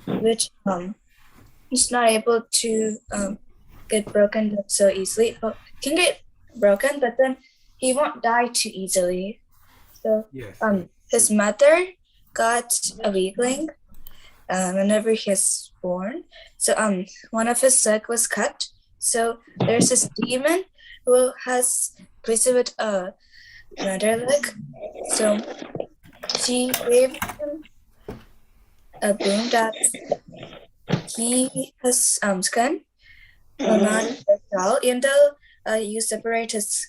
which he's not able to get broken so easily. Well, can get broken, but then he won't die too easily. So Yes. his mother got a weakling whenever he was born. So one of his leg was cut. So there's this demon who has placed it with another leg. So she gave him a boon that he his skin will not break out, even though you separate his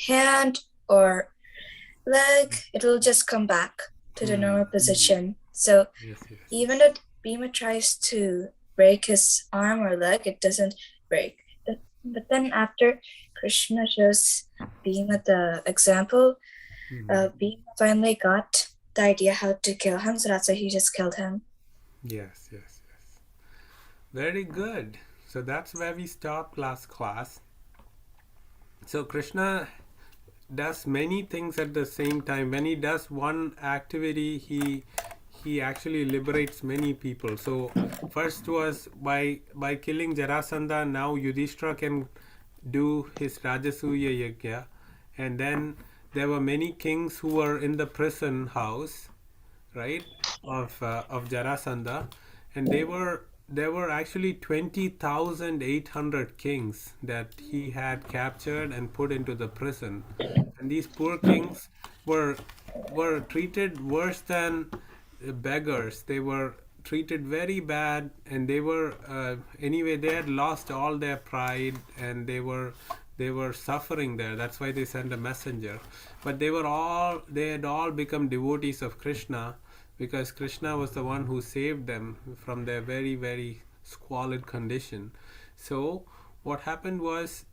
hand or leg, it will just come back to the normal position. So Yes. Yes. even if Bhima tries to break his arm or leg, it doesn't break. But then after Krishna shows Bhima the example, Bhima finally got the idea how to kill him, so that's why he just killed him. Yes. Yes. Yes. Very good. So that's where we stopped last class. So Krishna does many things at the same time. When he does one activity, he actually liberates many people. So first was by killing Jarasandha. Now Yudhishthira can do his Rajasuya Yajna, and then there were many kings who were in the prison house, right, of Jarasandha, and there were actually 20,800 kings that he had captured and put into the prison, and these poor kings were treated worse than beggars. They were treated very bad, and they were anyway, they had lost all their pride, and they were suffering there. That's why they sent a messenger. But they had all become devotees of Krishna, because Krishna was the one who saved them from their very, very squalid condition. So what happened was,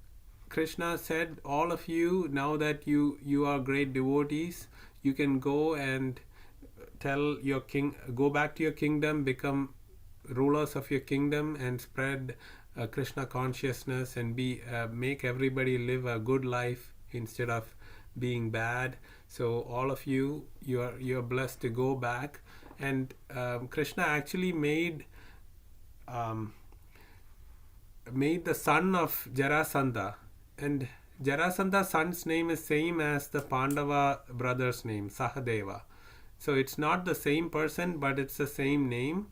Krishna said, all of you, now that you are great devotees, you can go and tell your king, go back to your kingdom, become rulers of your kingdom, and spread Krishna consciousness, and be make everybody live a good life instead of being bad. So all of you, you're blessed to go back. And Krishna actually um, made the son of Jarasandha, and Jarasandha's son's name is same as the Pandava brother's name, Sahadeva. So it's not the same person, but it's the same name.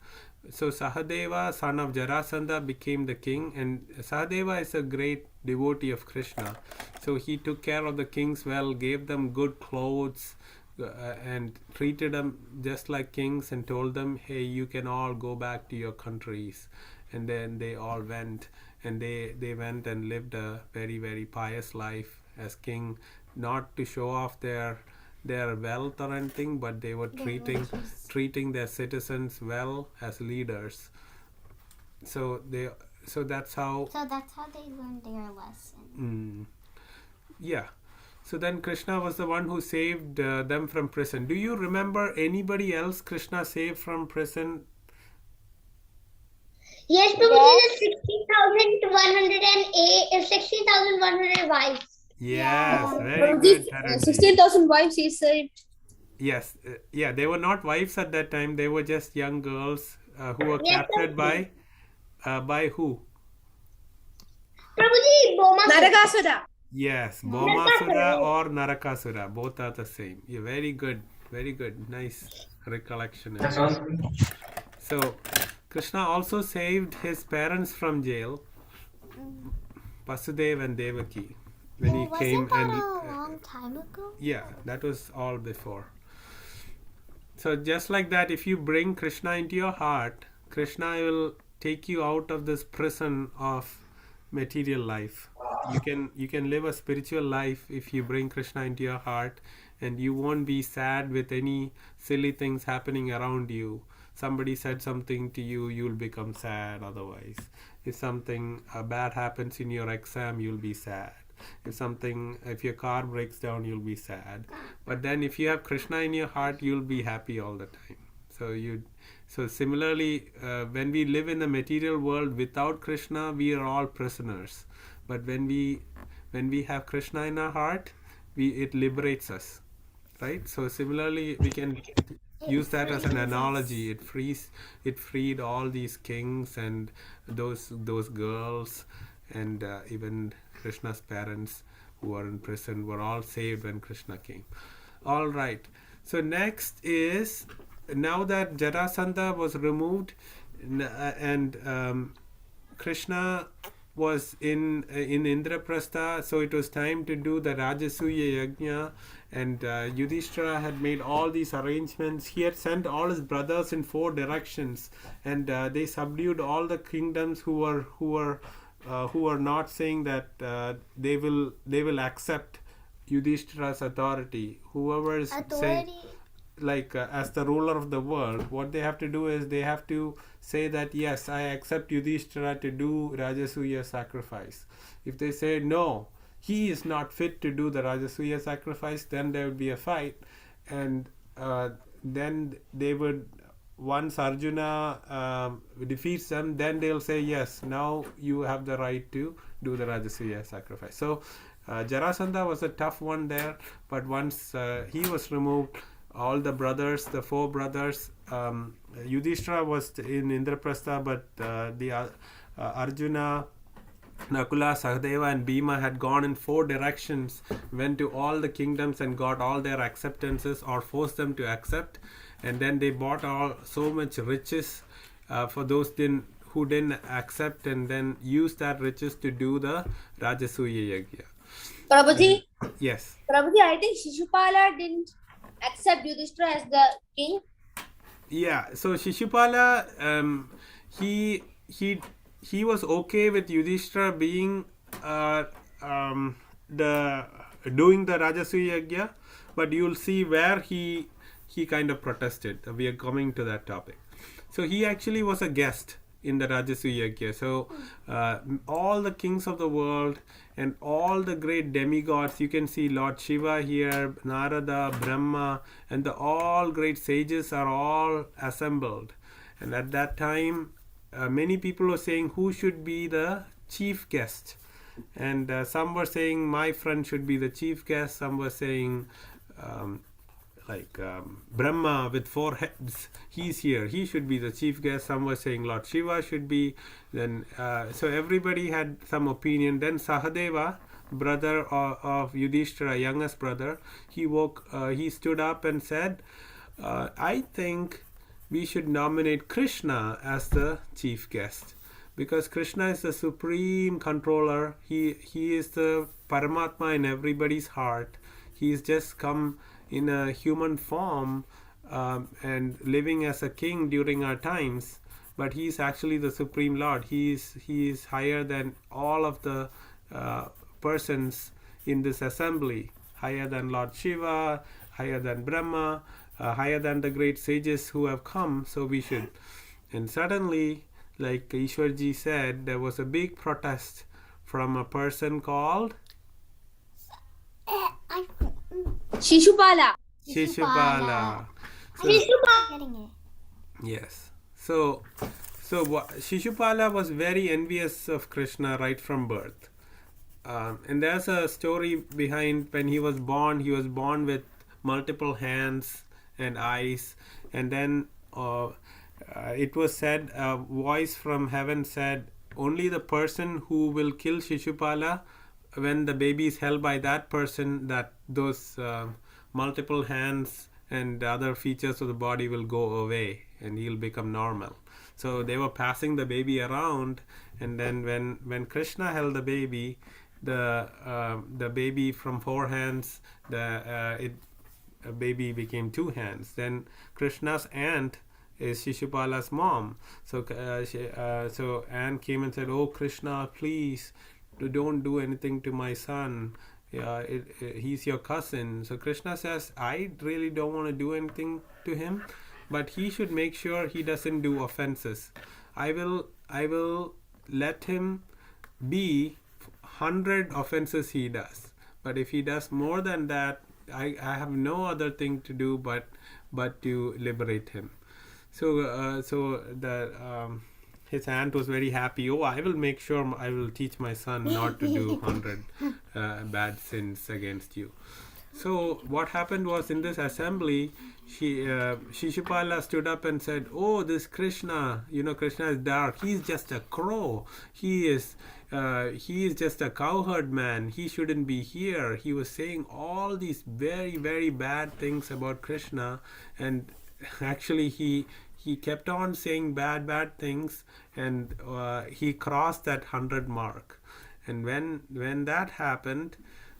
So Sahadeva, son of Jarasandha, became the king, and Sahadeva is a great devotee of Krishna. So he took care of the kings well, gave them good clothes, and treated them just like kings, and told them, hey, you can all go back to your countries. And then they all went, and they went and lived a very, very pious life as king, not to show off their wealth or anything, but they were treating their citizens well as leaders. So that's how. So that's how they learned their lesson. Yeah. So then Krishna was the one who saved them from prison. Do you remember anybody else Krishna saved from prison? Yes, Prabhuji, the 16,108 wives. Yes, very good. 16,000 wives he saved. Yes, yeah, they were not wives at that time. They were just young girls who were Yes, captured by who? Prabhuji, Bomasura. Narakasura. Yes, Bhaumasura or Narakasura. Both are the same. Yeah, very good. Very good. Nice recollection. So, Krishna also saved his parents from jail, Vasudev and Devaki, when he came. Wasn't that And a long time ago? yeah, that was all before. So just like that, if you bring Krishna into your heart, Krishna will take you out of this prison of material life. You can live a spiritual life if you bring Krishna into your heart, and you won't be sad with any silly things happening around you. Somebody said something to you, you'll become sad. Otherwise, if something bad happens in your exam, you'll be sad. If your car breaks down, you'll be sad. But then if you have Krishna in your heart, you'll be happy all the time. So similarly, when we live in the material world without Krishna, we are all prisoners. But when we have Krishna in our heart, it liberates us, right? So similarly, we can use that as an analogy. It freed all these kings and those girls, and even Krishna's parents who were in prison were all saved when Krishna came. All right. So next is, now that Jarasandha was removed, and Krishna was in Indraprastha, so it was time to do the Rajasuya Yajna, and Yudhishthira had made all these arrangements. He had sent all his brothers in 4 directions, and they subdued all the kingdoms who were not saying that they will accept Yudhishthira's authority. Whoever is saying, like as the ruler of the world, what they have to do is they have to say that yes, I accept Yudhishthira to do Rajasuya sacrifice. If they say no, he is not fit to do the Rajasuya sacrifice, then there would be a fight, and then they would, once Arjuna defeats them, then they'll say yes, now you have the right to do the Rajasuya sacrifice. So Jarasandha was a tough one there, but once he was removed, all the brothers, the 4 brothers, Yudhishthira was in Indraprastha, but the Arjuna, Nakula, Sahadeva and Bhima had gone in 4 directions, went to all the kingdoms and got all their acceptances or forced them to accept, and then they bought so much riches for those who didn't accept, and then used that riches to do the Rajasuya Yajna. Prabhuji, Yes. Prabhuji, I think Sisupala didn't accept Yudhishthira as the king. Yeah, so Sisupala, he was okay with Yudhishthira being doing the Rajasuya Yajna, but you'll see where he kind of protested. We are coming to that topic. So he actually was a guest in the Rajasuya Yajna. So all the kings of the world and all the great demigods, you can see Lord Shiva here, Narada, Brahma, and the all great sages are all assembled. And at that time, many people were saying who should be the chief guest. And some were saying my friend should be the chief guest. Some were saying Brahma with 4 heads, he's here, he should be the chief guest. Some were saying Lord Shiva should be. Then so everybody had some opinion. Then Sahadeva, brother of Yudhishthira, youngest brother, he stood up and said, I think we should nominate Krishna as the chief guest, because Krishna is the supreme controller. He is the Paramatma in everybody's heart. He's just come in a human form and living as a king during our times, but he's actually the supreme Lord. He is higher than all of the persons in this assembly, higher than Lord Shiva, higher than Brahma, higher than the great sages who have come. So we should. And suddenly, like Ishwarji said, there was a big protest from a person called Sisupala. Shishupala. Getting it. Yes. So Shishupala was very envious of Krishna right from birth. And there's a story behind when he was born. He was born with multiple hands and eyes. And then it was said, a voice from heaven said, only the person who will kill Shishupala, when the baby is held by that person, that those multiple hands and other features of the body will go away and he'll become normal. So they were passing the baby around, and then when Krishna held the baby, the baby from 4 hands, a baby became 2 hands. Then Krishna's aunt is Shishupala's mom. So Anne came and said, "Oh Krishna, please don't do anything to my son. He's your cousin." So Krishna says, I really don't want to do anything to him, but he should make sure he doesn't do offenses. I will let him be 100 offenses he does, but if he does more than that, I have no other thing to do but to liberate him. So his aunt was very happy. Oh, I will make sure I will teach my son not to do 100 bad sins against you. So what happened was, in this assembly, Sisupala stood up and said, "Oh, this Krishna, Krishna is dark. He's just a crow. He is just a cowherd man. He shouldn't be here." He was saying all these very, very bad things about Krishna, and actually he kept on saying bad things, and he crossed that 100 mark. And when that happened,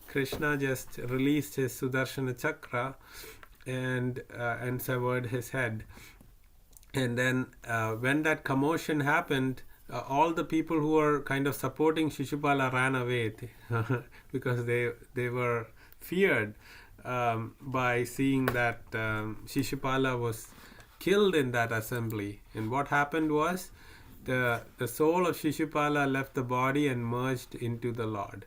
Krishna just released his Sudarshana Chakra and severed his head. And then when that commotion happened, all the people who were kind of supporting Shishupala ran away because they were feared by seeing that Shishupala was killed in that assembly. And what happened was, the soul of Shishupala left the body and merged into the Lord.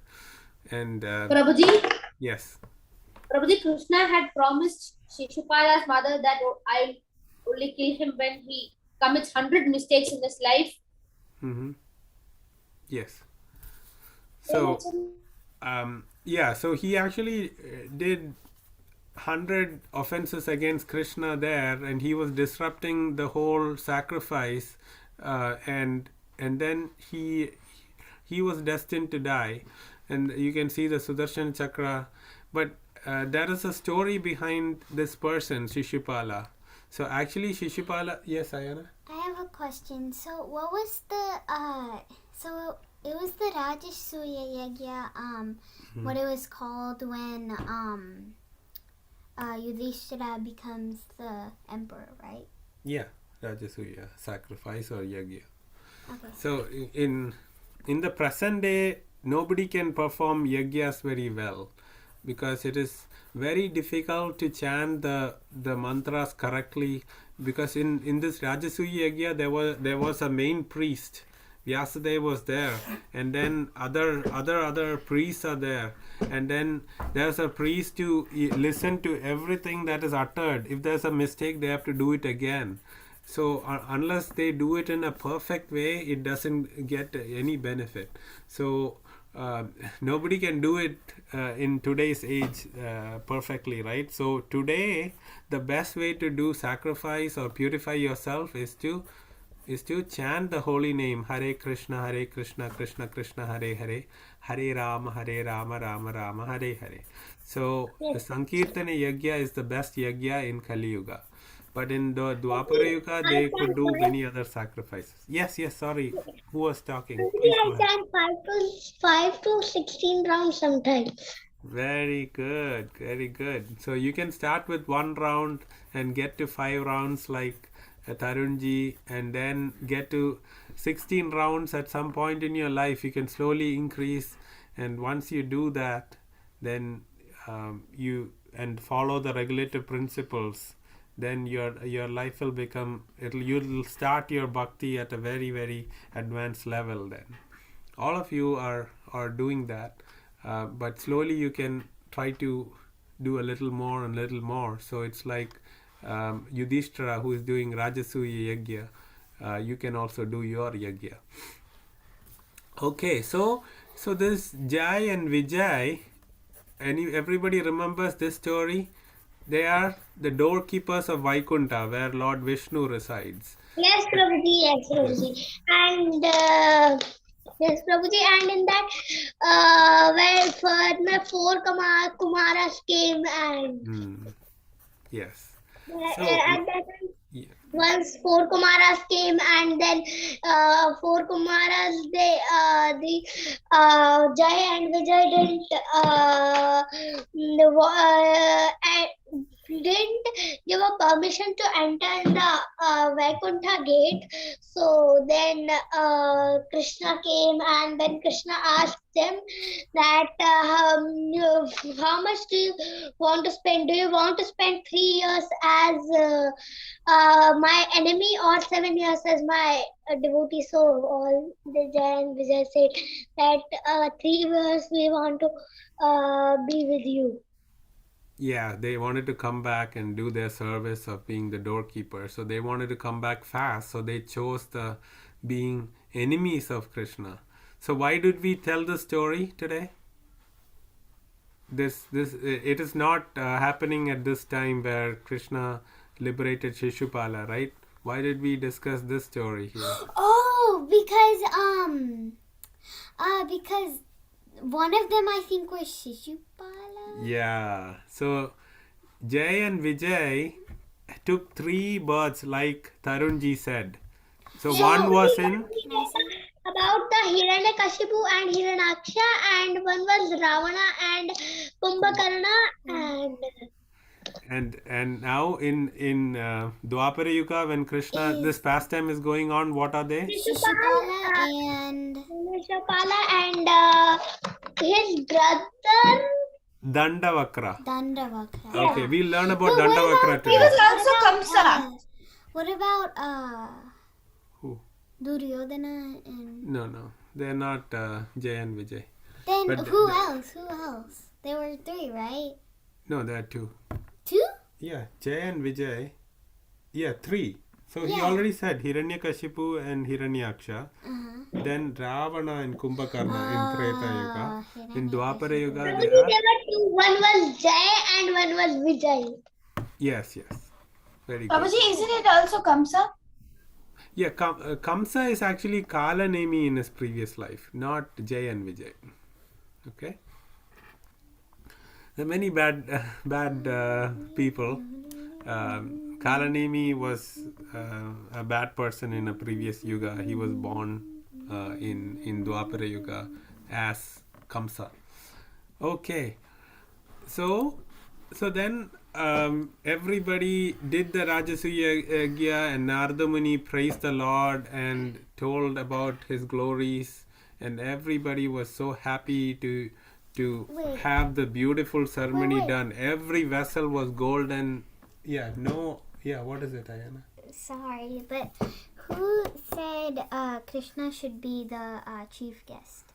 And Prabhuji, yes. Prabhuji, Krishna had promised Shishupala's mother that I'll only kill him when he commits 100 mistakes in his life. Mm-hmm. Yes. So, so he actually did 100 offenses against Krishna there, and he was disrupting the whole sacrifice, and then he was destined to die. And you can see the Sudarshan Chakra, but there is a story behind this person, Shishupala. So actually Shishupala, yes, Ayana? I have a question. So what was the so it was the Rajasuya Yagya, what it was called when Yudhishthira becomes the emperor, right? Yeah, Rajasuya Sacrifice or Yagya. Okay. So in the present day, nobody can perform yagyas very well, because it is very difficult to chant the mantras correctly, because in this Rajasuya Yagya there was a main priest. Vyasadeva was there, and then other priests are there, and then there's a priest to listen to everything that is uttered. If there's a mistake, they have to do it again. So unless they do it in a perfect way, it doesn't get any benefit. So nobody can do it in today's age perfectly, right? So today, the best way to do sacrifice or purify yourself is to chant the holy name, Hare Krishna, Krishna Krishna, Hare Hare, Hare Rama, Rama Rama, Hare Hare. So the Sankirtana Yagya is the best Yagya in Kali Yuga. But in the Dwapara Yuga, they could do many other sacrifices. Yes, sorry. Who was talking? Please go ahead. I can 5 to 16 rounds sometimes. Very good. So you can start with 1 round and get to 5 rounds like Tarunji, and then get to 16 rounds at some point in your life. You can slowly increase, and once you do that, then you follow the regulative principles, then your life will become, you'll start your bhakti at a very, very advanced level. Then all of you are doing that, but slowly you can try to do a little more and little more. So it's like Yudhishthira, who is doing Rajasuya Yagya, you can also do your Yagya. Okay, so this Jai and Vijay, everybody remembers this story? They are the doorkeepers of Vaikuntha, where Lord Vishnu resides. Yes, Prabhuji. And yes, Prabhuji, and in that, where 4 Kumaras came and yes. And that Yeah. once 4 Kumaras came, and then 4 Kumaras, the Jai and Vijay didn't give a permission to enter the Vaikuntha gate. So then Krishna came, and then Krishna asked them that how much do you want to spend? Do you want to spend 3 years as my enemy, or 7 years as my devotee? So all the Jai and Vijay said that 3 years we want to be with you. Yeah, they wanted to come back and do their service of being the doorkeeper. So they wanted to come back fast. So they chose the being enemies of Krishna. So why did we tell the story today? it is not happening at this time where Krishna liberated Shishupala, right? Why did we discuss this story here? Oh, because one of them I think was Sisupala. Yeah. So Jay and Vijay took 3 birds, like Tarunji said. So one was in. About the Hiranyakashipu and Hiranyaksha, and one was Ravana and Kumbhakarna, And now in Dwapara Yuga, when Krishna, this pastime is going on, what are they? Sisupala and Sisupala and his brother Dandavakra. Dandavakra. Okay, we'll learn about But what Dandavakra about- He was today. also Kamsa. What about Who? Duryodhana and No, they're not Jay and Vijay. then But who else? Who else? There were 3, right? No, there are 2. 2? Yeah, Jay and Vijay. Yeah, 3. So he Yeah. already said Hiranyakashipu and Hiranyaksha. Then Ravana and Kumbhakarna in Treta Yuga. In Dwapara Yuga, Only they are. there were 2. One was Jay and one was Vijay. Yes. Very good. Babaji, isn't it also Kamsa? Yeah, Kamsa is actually Kalanemi in his previous life, not Jay and Vijay. Okay. There are many bad people. Kalanemi was a bad person in a previous yuga. He was born in Dwapara Yuga as Kamsa. Okay. So then everybody did the Rajasuya Yagya, and Narada Muni praised the Lord and told about his glories, and everybody was so happy to Wait. have the beautiful ceremony Wait. done. Every vessel was golden. What is it, Ayana? Sorry, but who said Krishna should be the chief guest?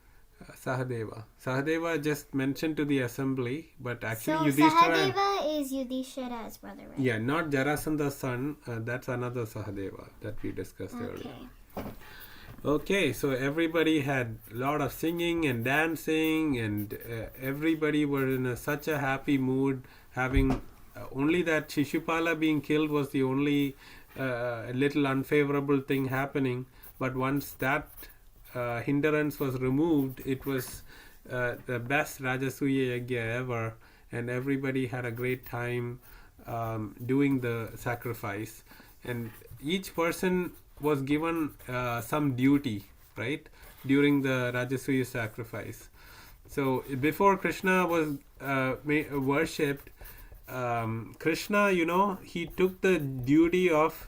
Sahadeva just mentioned to the assembly, but actually So Yudhishthira. Sahadeva is Yudhishthira's brother, right? Yeah, not Jarasanda's son. That's another Sahadeva that we discussed earlier. Okay. Okay, so everybody had a lot of singing and dancing, and everybody were in such a happy mood. Having only that Shishupala being killed was the only little unfavorable thing happening. But once that hindrance was removed, it was the best Rajasuya Yagya ever, and everybody had a great time doing the sacrifice. And each person was given some duty, right, during the Rajasuya sacrifice. So before Krishna was worshipped, Krishna, he took the duty of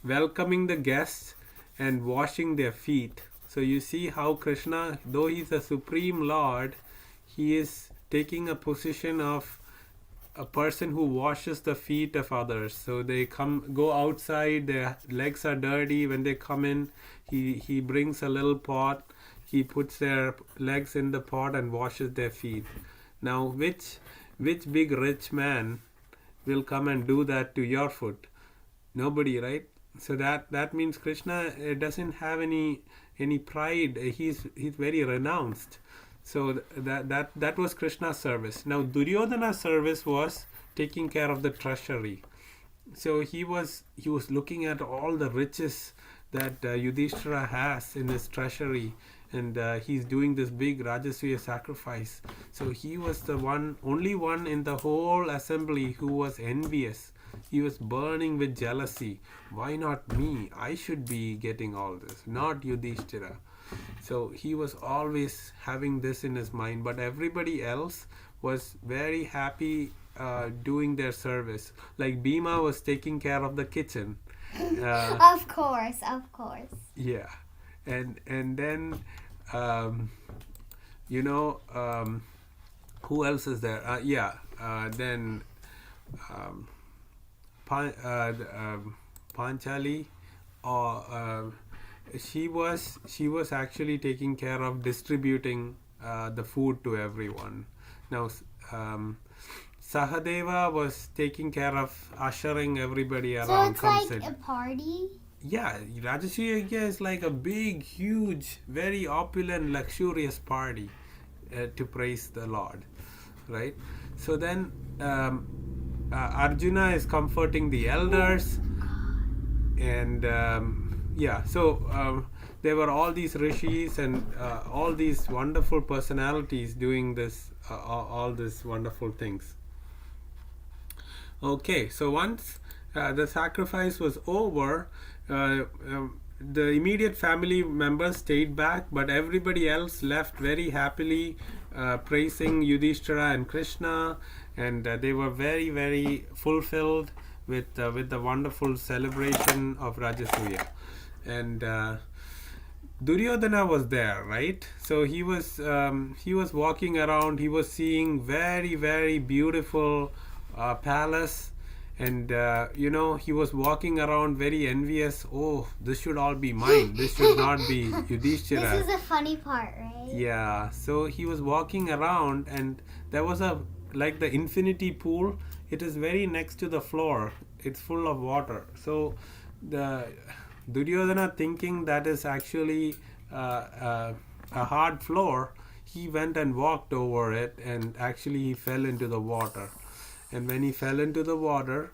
welcoming the guests and washing their feet. So you see how Krishna, though he's the Supreme Lord, he is taking a position of a person who washes the feet of others. So they go outside, their legs are dirty. When they come in, he brings a little pot, he puts their legs in the pot and washes their feet. Now which big rich man will come and do that to your foot? Nobody, right? So that means Krishna doesn't have any pride. He's very renounced. So that was Krishna's service. Now Duryodhana's service was taking care of the treasury. So he was looking at all the riches that Yudhishthira has in his treasury, and he's doing this big Rajasuya sacrifice. So he was the only one in the whole assembly who was envious. He was burning with jealousy. Why not me? I should be getting all this, not Yudhishthira. So he was always having this in his mind, but everybody else was very happy doing their service. Like Bhima was taking care of the kitchen. Of course. Yeah, and then who else is there? Then Panchali, or she was actually taking care of distributing the food to everyone. Now Sahadeva was taking care of ushering everybody So around. it's Come like sit. a party? Yeah, Rajasuya Yagya is like a big, huge, very opulent, luxurious party to praise the Lord. right? So then Arjuna is comforting the elders, and there were all these rishis and all these wonderful personalities doing this, all these wonderful things. Okay, so once the sacrifice was over, the immediate family members stayed back, but everybody else left very happily, praising Yudhishthira and Krishna, and they were very, very fulfilled with the wonderful celebration of Rajasuya. And Duryodhana was there, right? So he was walking around. He was seeing very, very beautiful palace, and he was walking around very envious. Oh, this should all be mine. This should not be Yudhishthira. This is the funny part, right? Yeah. So he was walking around, and there was like the infinity pool. It is very next to the floor. It's full of water. So the Duryodhana, thinking that is actually a hard floor, he went and walked over it, and actually he fell into the water. And when he fell into the water,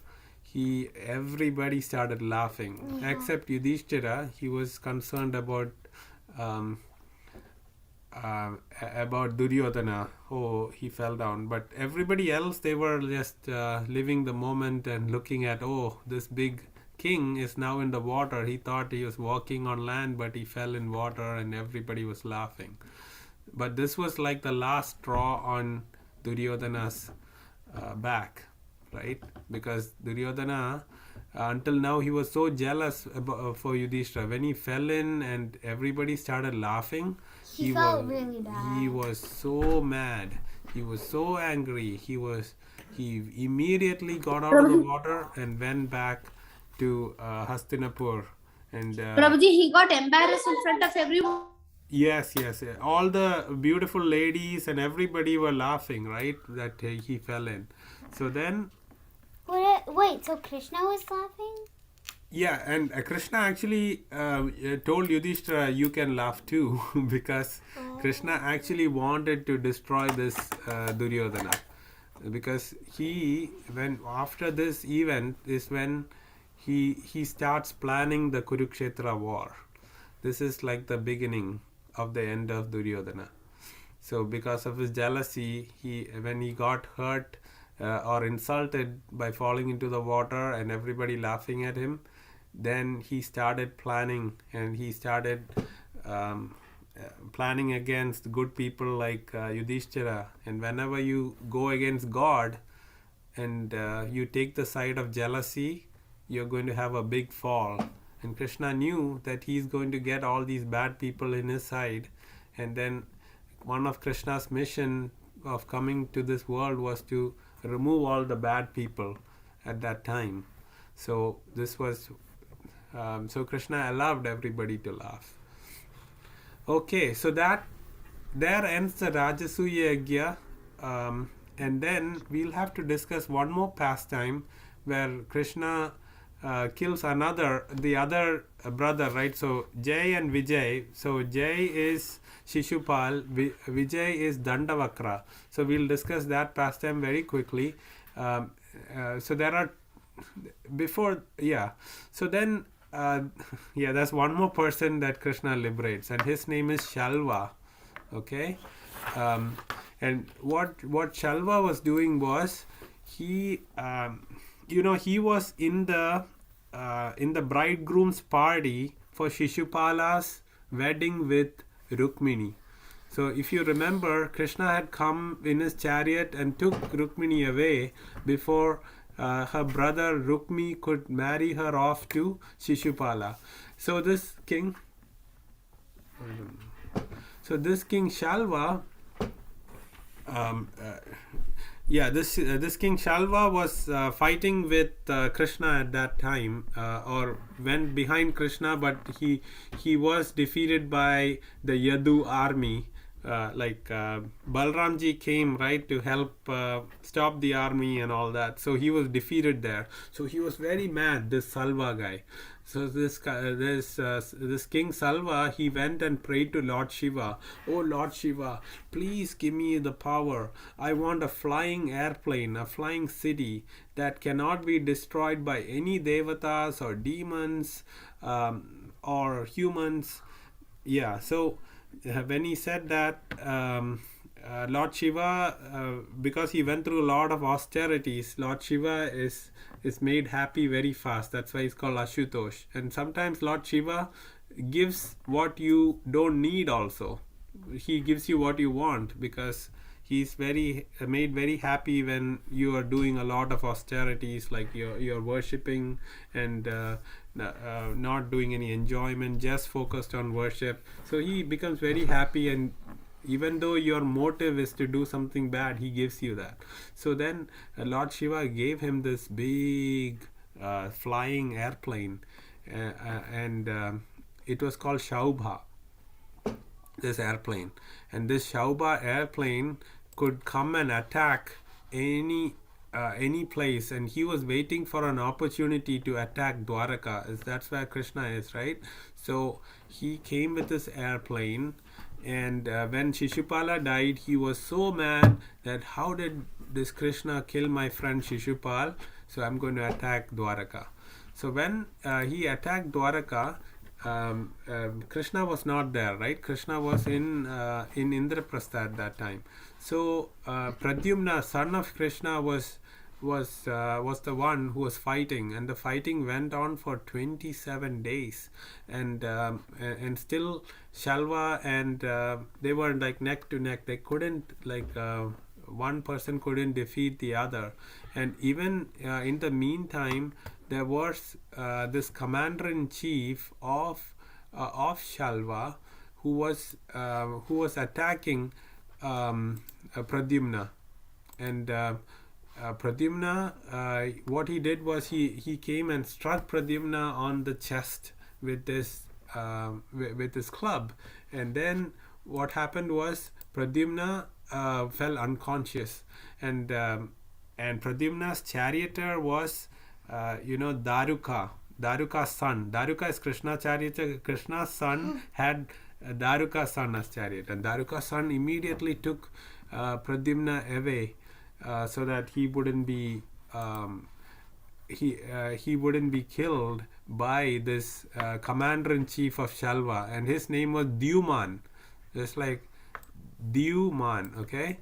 everybody started laughing, except Yudhishthira. He was concerned about Duryodhana. Oh, he fell down. But everybody else, they were just living the moment and looking at, oh, this big king is now in the water. He thought he was walking on land, but he fell in water, and everybody was laughing. But this was like the last straw on Duryodhana's back, right? Because Duryodhana, until now, he was so jealous for Yudhishthira. When he fell in and everybody started laughing, he felt really bad. He was so mad. He was so angry. He immediately got out of the water and went back to Hastinapur. And Prabhuji, he got embarrassed in front of everyone. Yes. All the beautiful ladies and everybody were laughing, right? That he fell in. So then... Wait, so Krishna was laughing? Yeah, and Krishna actually told Yudhishthira, you can laugh too, because Krishna actually wanted to destroy this Duryodhana. Because after this event is when he starts planning the Kurukshetra war. This is like the beginning of the end of Duryodhana. So because of his jealousy, when he got hurt or insulted by falling into the water and everybody laughing at him, then he started planning, and he started planning against good people like Yudhishthira. And whenever you go against God and you take the side of jealousy, you're going to have a big fall. And Krishna knew that he's going to get all these bad people in his side. And then one of Krishna's mission of coming to this world was to remove all the bad people at that time. So this was... so Krishna allowed everybody to laugh. Okay, so there ends the Rajasuya Yagya. And then we'll have to discuss one more pastime where Krishna kills the other brother, right? So Jay and Vijay. So Jay is Sisupala, Vijay is Dandavakra. So we'll discuss that pastime very quickly. So there are so then there's one more person that Krishna liberates, and his name is Salva. Okay. And what Salva was doing was he was in the bridegroom's party for Sisupala's wedding with Rukmini. So if you remember, Krishna had come in his chariot and took Rukmini away before her brother Rukmi could marry her off to Sisupala. So this king Salva, this King Salva was fighting with Krishna at that time, or went behind Krishna, but he was defeated by the Yadu army Balramji came, right, to help stop the army and all that. So he was defeated there. So he was very mad, this Salva guy. So this King Salva, he went and prayed to Lord Shiva. Oh Lord Shiva, please give me the power. I want a flying airplane, a flying city that cannot be destroyed by any devatas or demons or humans. Yeah, so when he said that, Lord Shiva, because he went through a lot of austerities, Lord Shiva is made happy very fast. That's why he's called Ashutosh. And sometimes Lord Shiva gives what you don't need also. He gives you what you want, because he's made very happy when you are doing a lot of austerities, like you're worshipping and not doing any enjoyment, just focused on worship. So he becomes very happy, and even though your motive is to do something bad, he gives you that. So then Lord Shiva gave him this big flying airplane, and it was called Shaubha, this airplane. And this Shaubha airplane could come and attack any place, and he was waiting for an opportunity to attack Dwaraka. That's where Krishna is, right? So he came with this airplane, and when Sisupala died, he was so mad that how did this Krishna kill my friend Sisupal? So I'm going to attack Dwaraka. So when he attacked Dwaraka, Krishna was not there, right? Krishna was in Indraprastha at that time. So Pradyumna, son of Krishna, was the one who was fighting, and the fighting went on for 27 days, and still Salva and they were like neck to neck. They couldn't, one person couldn't defeat the other. And even in the meantime, there was this commander-in-chief of Salva who was attacking Pradyumna. And Pradyumna, what he did was he came and struck Pradyumna on the chest with this club. And then what happened was Pradyumna fell unconscious, and Pradyumna's charioteer was Daruka's son. Daruka is Krishna's charioteer. Krishna's son had Daruka's son as chariot, and Daruka's son immediately took Pradyumna away, so that he wouldn't be killed by this commander-in-chief of Salva, and his name was Dhuman, just like Dhuman. Okay,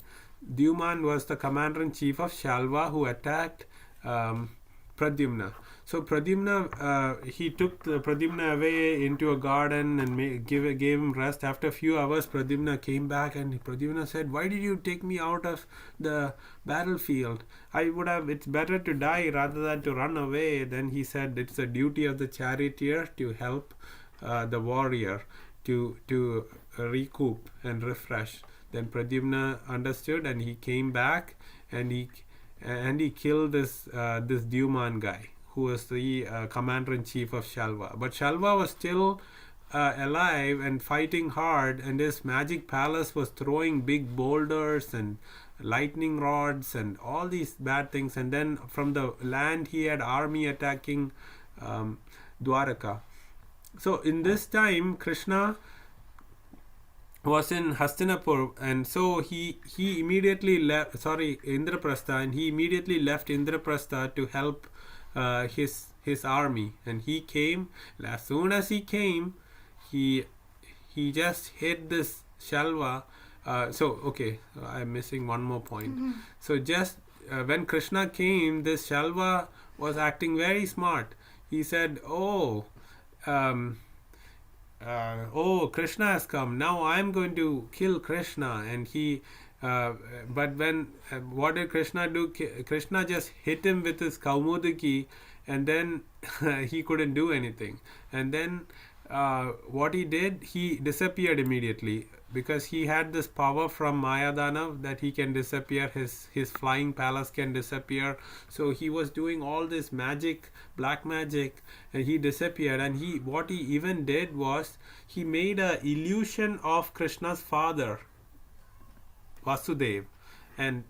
Dhuman was the commander-in-chief of Salva who attacked Pradyumna. So Pradyumna, he took Pradyumna away into a garden and gave him rest. After a few hours, Pradyumna came back, and Pradyumna said, "Why did you take me out of the battlefield? It's better to die rather than to run away." Then he said, "It's the duty of the charioteer to help the warrior to recoup and refresh." Then Pradyumna understood, and he came back, and he killed this Dhuman guy, who was the commander-in-chief of Salva. But Salva was still alive and fighting hard, and his magic palace was throwing big boulders and lightning rods and all these bad things. And then from the land he had army attacking Dwaraka. So in this time, Krishna was in Hastinapur, and so he immediately left Indraprastha, and he immediately left Indraprastha to help his army. And he came. As soon as he came, he just hit this Salva. I'm missing one more point. So just when Krishna came, this Salva was acting very smart. He said, Krishna has come. Now I'm going to kill Krishna. And but when what did Krishna do? Krishna just hit him with his Kaumudiki, and then he couldn't do anything. And then what he did, he disappeared immediately, because he had this power from Mayadana that he can disappear. His flying palace can disappear. So he was doing all this magic, black magic, and he disappeared. And what he even did was he made a illusion of Krishna's father Vasudev, and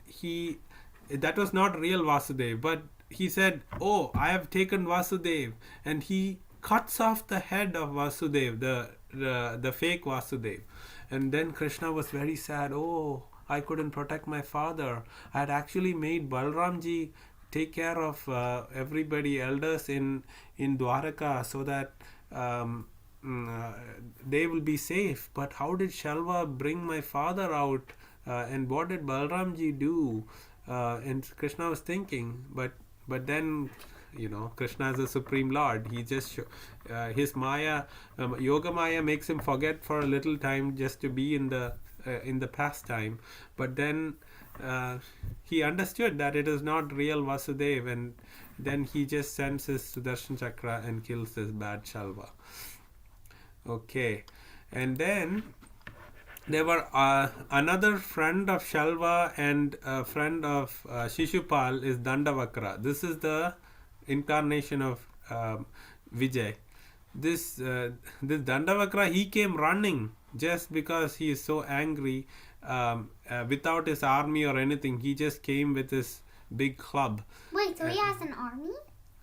that was not real Vasudev, but he said, "Oh, I have taken Vasudev," and he cuts off the head of Vasudev, the fake Vasudev. And then Krishna was very sad. "Oh, I couldn't protect my father. I had actually made Balramji take care of everybody elders in Dwaraka so that they will be safe. But how did Salva bring my father out? And what did Balramji do?" And Krishna was thinking, but then, Krishna is the supreme lord. He just his maya, yoga maya, makes him forget for a little time just to be in the pastime. But then he understood that it is not real Vasudev, and then he just sends his Sudarshan Chakra and kills this bad Salva. Okay, and then there were another friend of Salva and a friend of Sisupal is Dandavakra. This is the incarnation of Vijay. This Dandavakra, he came running just because he is so angry, without his army or anything. He just came with his big club. Wait, so he has an army?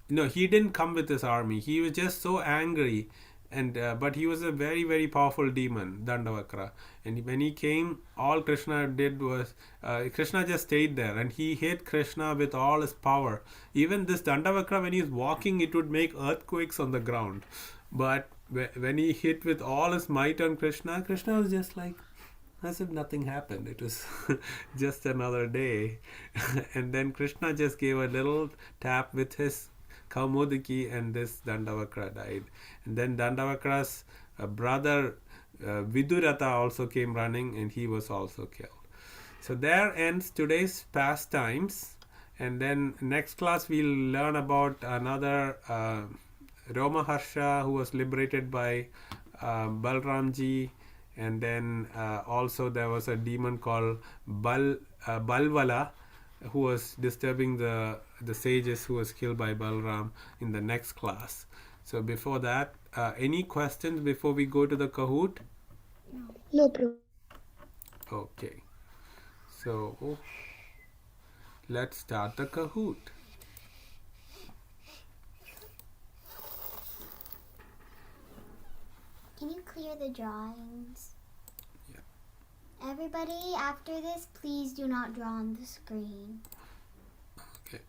No, he didn't come with his army. He was just so angry, and but he was a very, very powerful demon, Dandavakra. And when he came, all Krishna did was Krishna just stayed there, and he hit Krishna with all his power. Even this Dandavakra, when he was walking, it would make earthquakes on the ground. But when he hit with all his might on Krishna, Krishna was just like, as if nothing happened. It was just another day. And then Krishna just gave a little tap with his Kaumudiki, and this Dandavakra died. And then Dandavakra's brother Viduratha also came running, and he was also killed. So there ends today's pastimes. And then next class we'll learn about another Romaharsha who was liberated by Balramji. And then also there was a demon called Balvala who was disturbing the sages, who was killed by Balram in the next class. So before that, any questions before we go to the Kahoot? No problem. Okay. So let's start the Kahoot. Can you clear the drawings? Yeah. Everybody, after this, please do not draw on the screen. Okay.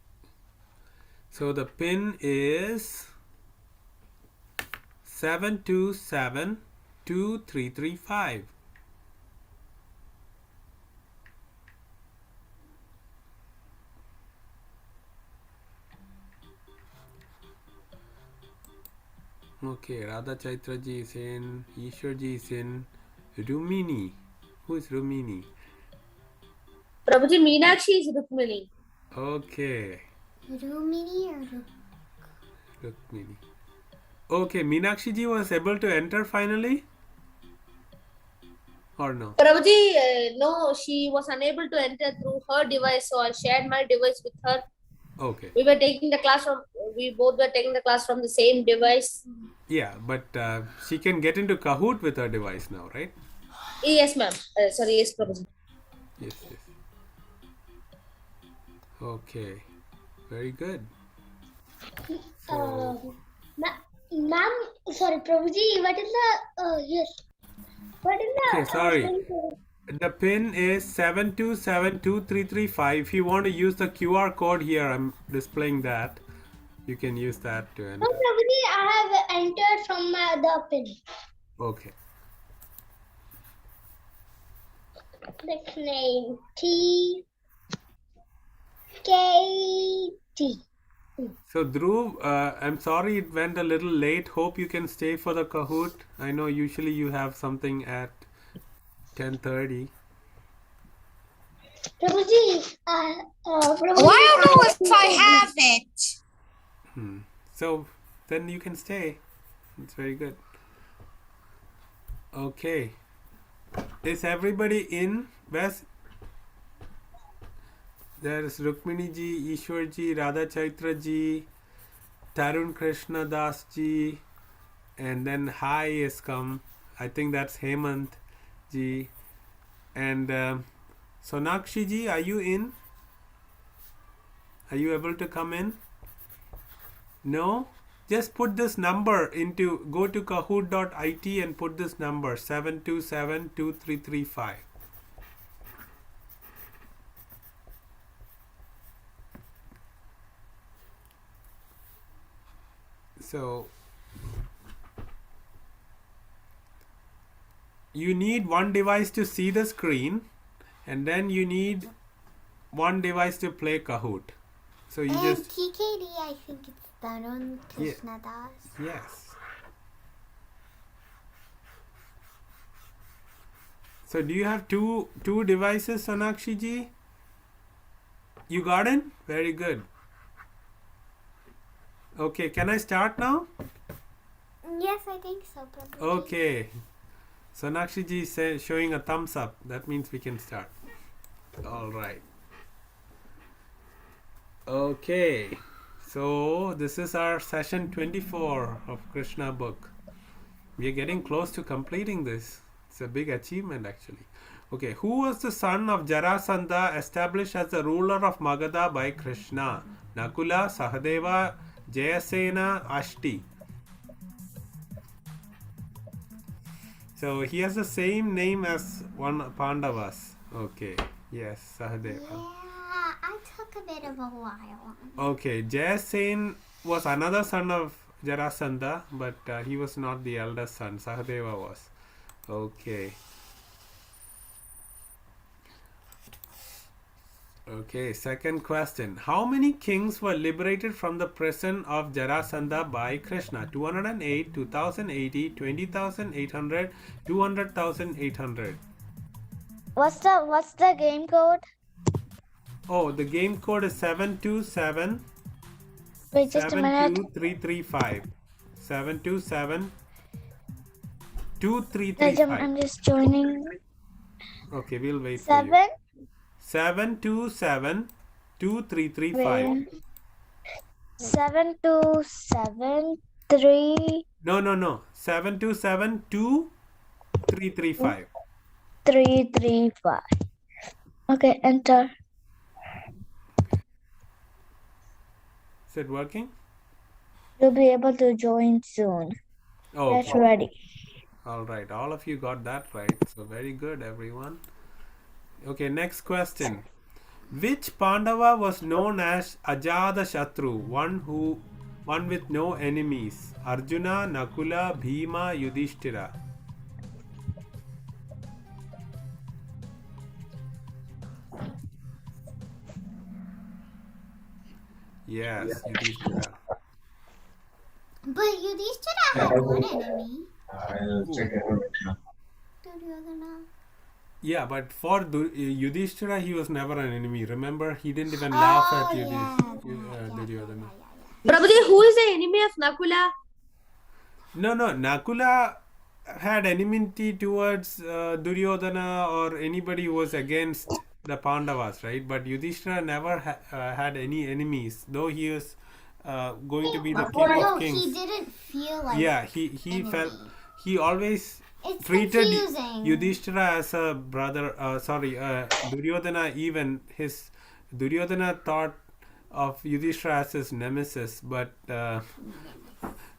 So the pin is 7272335. Okay, Radha Chaitra ji is in, Ishwar ji is in, Rumini. Who is Rumini? Prabhuji, Meenakshi is Rukmini. Okay, Rumini or Rukmini. Okay, Meenakshi ji was able to enter finally? Or no? Prabhuji, no, she was unable to enter through her device, so I shared my device with her. Okay. We both were taking the class from the same device. Yeah, but she can get into Kahoot with her device now, right? Yes, ma'am. Yes, Prabhuji. Yes. Okay, very good. So, Ma'am, sorry, Prabhuji, what is the yes? What is the okay, sorry. The pin is 7272335. If you want to use the QR code here, I'm displaying that. You can use that to enter. No, Prabhuji, I have entered from the pin. Okay. Next name TKT. So Dhruv, I'm sorry it went a little late. Hope you can stay for the Kahoot. I know usually you have something at 10:30. Prabhuji, I don't know if I have it. So then you can stay. It's very good. Okay. Is everybody in? Where's there's Rukmini ji, Ishwar ji, Radha Chaitra ji, Tarun Krishna Das ji, and then Hai has come. I think that's Hemant ji, and Sonakshi ji, are you in? Are you able to come in? No? Just put this number into, go to kahoot.it and put this number 7272335. So you need one device to see the screen, and then you need one device to play Kahoot. So you And just TKD, I think it's Tarun Krishna Das. yes. So do you have two devices, Sonakshi ji? You got it? Very good. Okay, can I start now? Yes, I think so, Prabhuji. Okay. Sonakshi ji is showing a thumbs up. That means we can start. All right. Okay. So this is our session 24 of Krishna book. We are getting close to completing this. It's a big achievement actually. Okay. Who was the son of Jarasandha established as the ruler of Magadha by Krishna? Nakula, Sahadeva, Jayasena, Ashti. So he has the same name as one Pandavas. Okay. Yes, Sahadeva. Yeah, I took a bit of a while. Okay, Jayasen was another son of Jarasandha, but he was not the eldest son. Sahadeva was. Okay. Okay, second question. How many kings were liberated from the prison of Jarasandha by Krishna? 208, 2080, 20,800, 200,800. What's the game code? Oh, the game code is 727 Wait, just a minute. 72335. 727 Rajam, 2335. I'm just joining. Okay, we'll wait for you. 7 727 2335. 7273 No. 727 2335. 335. Okay, enter. Is it working? You'll be able to join soon. Oh, Get okay. ready. All right. All of you got that right. So very good, everyone. Okay, next question. Which Pandava was known as Ajada Shatru, one with no enemies? Arjuna, Nakula, Bhima, Yudhishthira. Yes, Yudhishthira. But Yudhishthira had one enemy. Dhuryodhana. Yeah, but for Yudhishthira, he was never an enemy. Remember, he didn't even laugh at Duryodhana. Prabhuji, who is the enemy of Nakula? No, Nakula had enmity towards Duryodhana or anybody who was against the Pandavas, right? But Yudhishthira never had any enemies, though he was going to be the king No, of kings. he didn't feel like Yeah, he felt he always It's treated confusing. Yudhishthira as a brother. Duryodhana even his Duryodhana thought of Yudhishthira as his nemesis, but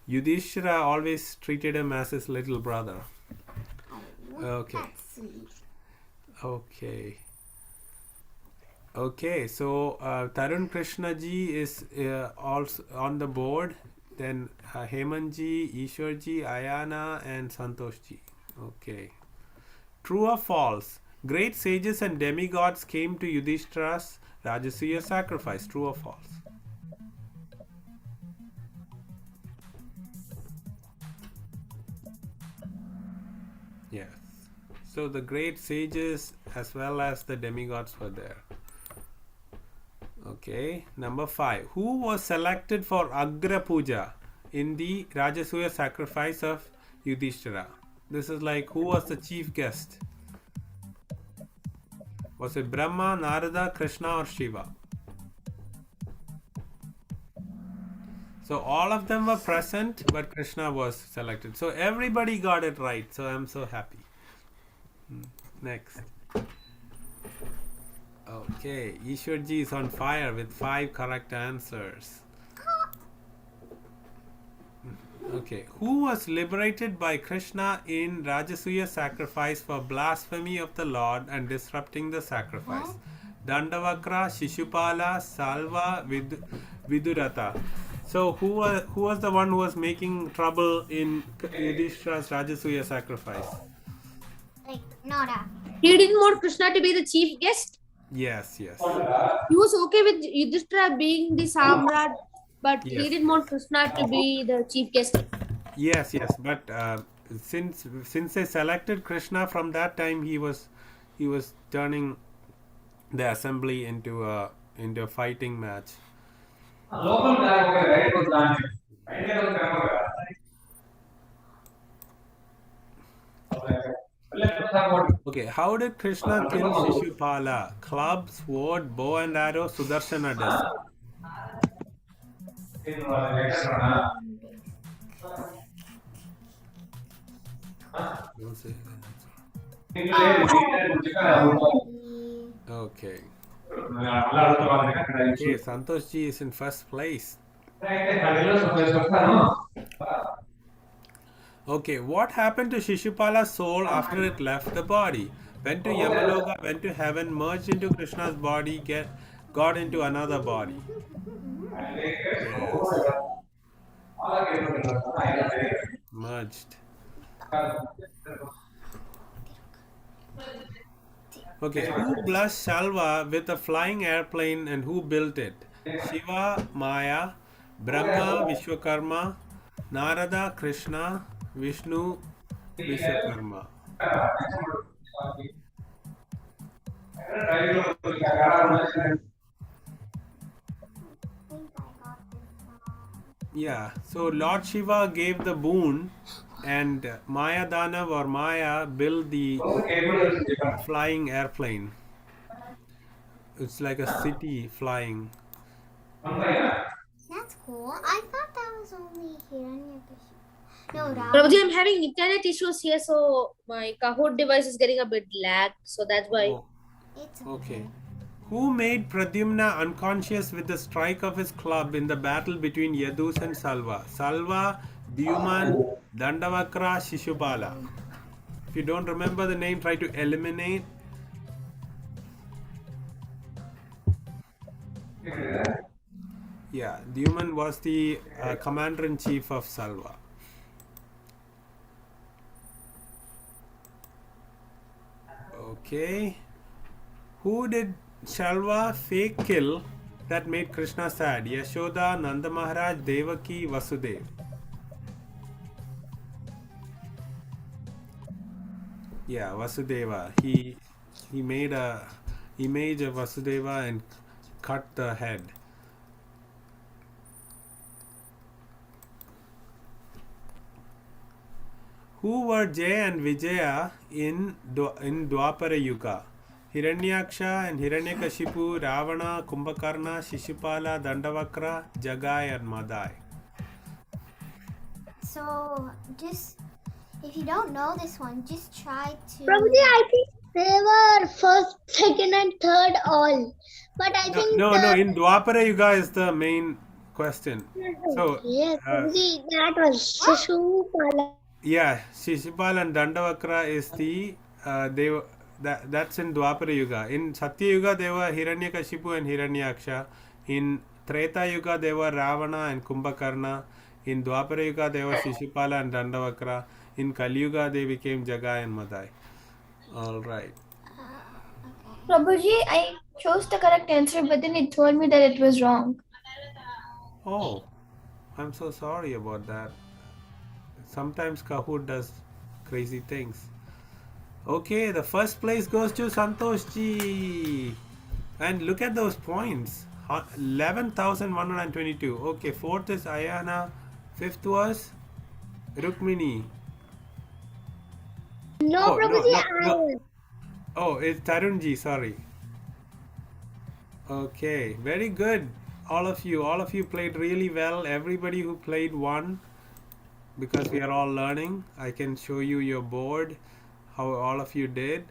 Yudhishthira always treated him as his little brother. Okay. That's sweet. Okay, so Tarun Krishna ji is also on the board. Then Hemant ji, Ishwar ji, Ayana, and Santosh ji. Okay. True or false? Great sages and demigods came to Yudhishthira's Rajasuya sacrifice. True or false? Yes. So the great sages as well as the demigods were there. Okay, number 5. Who was selected for Agra Puja in the Rajasuya sacrifice of Yudhishthira? This is like, who was the chief guest? Was it Brahma, Narada, Krishna, or Shiva? So all of them were present, but Krishna was selected. So everybody got it right. So I'm so happy. Next. Okay, Ishwarji is on fire with 5 correct answers. Okay, who was liberated by Krishna in Rajasuya Sacrifice for blasphemy of the Lord and disrupting the sacrifice? Dandavakra, Sisupala, Salva, Vidurata. So who was the one who was making trouble in Yudhishthira's Rajasuya Sacrifice? Like Nora. He didn't want Krishna to be the chief guest. Yes, yes. He was okay with Yudhishthira being the Samrat, but he Yes. didn't want Krishna to be the chief guest. Yes, yes, but since they selected Krishna from that time, he was turning the assembly into a fighting match. Okay, how did Krishna kill Shishupala? Club, sword, bow and arrow, Sudarshana disc. Don't say okay. Okay, Santosh ji is in first place. Okay, what happened to Shishupala's soul after it left the body? Went to Yamaloka, went to heaven, merged into Krishna's body, got into another body. Yes. Merged. Okay, who blessed Salva with a flying airplane and who built it? Shiva, Maya, Brahma, Vishwakarma, Narada, Krishna, Vishnu, Vishwakarma. Yeah, so Lord Shiva gave the boon and Maya Danav or Maya built the flying airplane. It's like a city flying. That's cool. I thought that was only Hiranyakashipu. No, Prabhuji, I'm having internet issues here, so my Kahoot device is getting a bit lag, so that's why. Oh, It's okay. Who made Pradyumna unconscious with the strike of his club in the battle between Yadus and Salva? Salva, Dhuman, Dandavakra, Sisupala. If you don't remember the name, try to eliminate. Yeah, Dhuman was the commander-in-chief of Salva. Okay. Who did Salva fake kill that made Krishna sad? Yashoda, Nanda Maharaj, Devaki, Vasudev. Yeah, Vasudeva. He made a image of Vasudeva and cut the head. Who were Jaya and Vijaya in Dwapara Yuga? Hiranyaksha and Hiranyakashipu, Ravana, Kumbhakarna, Shishupala, Dandavakra, Jagai and Madai. So, just if you don't know this one, just try to. Prabhuji, I think they were first, second, and third all. But I think No, in Dwapara Yuga is the main question. So, yes, Prabhuji, that was Sisupala. yeah, Shishupal and Dandavakra is the that's in Dwapara Yuga. In Satya Yuga they were Hiranyakashipu and Hiranyaksha. In Treta Yuga they were Ravana and Kumbhakarna. In Dwapara Yuga they were Shishupala and Dandavakra. In Kali Yuga they became Jagai and Madai. All right. Prabhuji, I chose the correct answer, but then it told me that it was wrong. Oh, I'm so sorry about that. Sometimes Kahoot does crazy things. Okay, the first place goes to Santosh ji. And look at those points. 11,122. Okay, fourth is Ayana. Fifth was Rukmini. No, Prabhuji, no. Oh, it's Tarun ji, sorry. Okay, very good. All of you played really well. Everybody who played won. Because we are all learning, I can show you your board, how all of you did.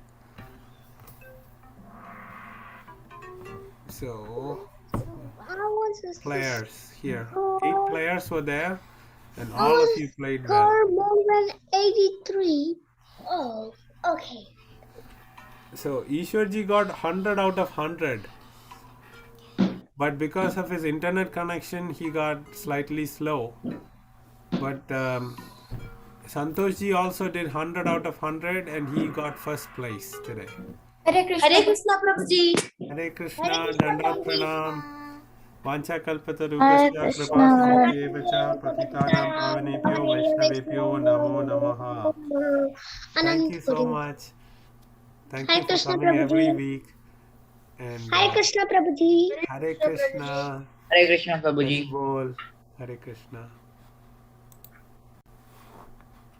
So, How was this? players here. 8 players were there, and all of you played well. Score more than 83. Oh, okay. So, Ishwarji got 100 out of 100. But because of his internet connection, he got slightly slow. But Santoshji also did 100 out of 100 and he got first place today. Hare Krishna. Hare Krishna Prabhuji. Hare Krishna, Dandavat Pranam. Vancha kalpataru Hare kasya Krishna, kripa Hare sindhubhyevacha patitanam pavanebhyo vaishnavebhyo namo namaha. Thank you so much. Thank Hare you for Krishna, coming every Prabhuji. week. And Hare Krishna Prabhuji. Hare Krishna. Hare Krishna, Hari Prabhuji. Bol. Hare Krishna.